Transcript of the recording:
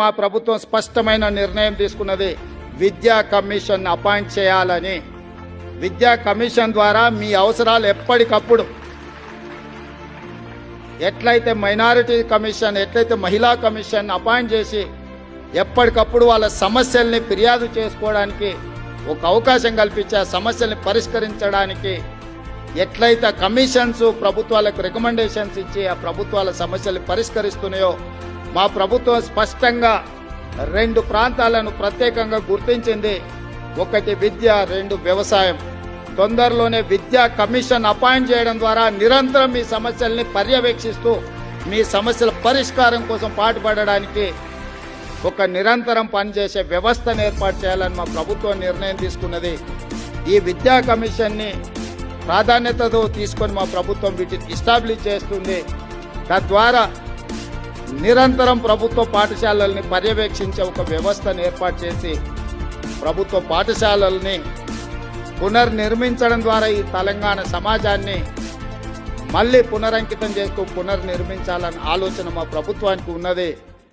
మా ప్రభుత్వం స్పష్టమైన నిర్ణయం తీసుకున్నది, విద్యా కమిషన్ అపాయింట్ చేయాలని. విద్యా కమిషన్ ద్వారా మీ అవసరాలు ఎప్పటికప్పుడు, ఎట్లయితే మైనారిటీ కమిషన్, ఎట్లయితే మహిళా కమిషన్ అపాయింట్ చేసి ఎప్పటికప్పుడు వాళ్ళ సమస్యల్ని ఫిర్యాదు చేసుకోవడానికి ఒక అవకాశం కల్పించి ఆ సమస్యల్ని పరిష్కరించడానికి, ఎట్లయితే కమిషన్స్ ప్రభుత్వాలకు రికమెండేషన్స్ ఇచ్చి ఆ ప్రభుత్వాల సమస్యలు పరిష్కరిస్తున్నాయో, మా ప్రభుత్వం స్పష్టంగా 2 ప్రాంతాలను ప్రత్యేకంగా గుర్తించింది. 1 విద్య, 2 వ్యవసాయం. తొందరలోనే విద్యా కమిషన్ అపాయింట్ చేయడం ద్వారా నిరంతరం మీ సమస్యల్ని పర్యవేక్షిస్తూ మీ సమస్యల పరిష్కారం కోసం పాటుపడడానికి ఒక నిరంతరం పనిచేసే వ్యవస్థను ఏర్పాటు చేయాలని మా ప్రభుత్వం నిర్ణయం తీసుకున్నది. ఈ విద్యా కమిషన్ని ప్రాధాన్యతతో తీసుకొని మా ప్రభుత్వం వీటిని ఎస్టాబ్లిష్ చేస్తుంది. తద్వారా నిరంతరం ప్రభుత్వ పాఠశాలల్ని పర్యవేక్షించే ఒక వ్యవస్థను ఏర్పాటు చేసి ప్రభుత్వ పాఠశాలల్ని పునర్నిర్మించడం ద్వారా ఈ తెలంగాణ సమాజాన్ని మళ్ళీ పునరంకితం చేస్తూ పునర్నిర్మించాలన్న ఆలోచన మా ప్రభుత్వానికి ఉన్నది.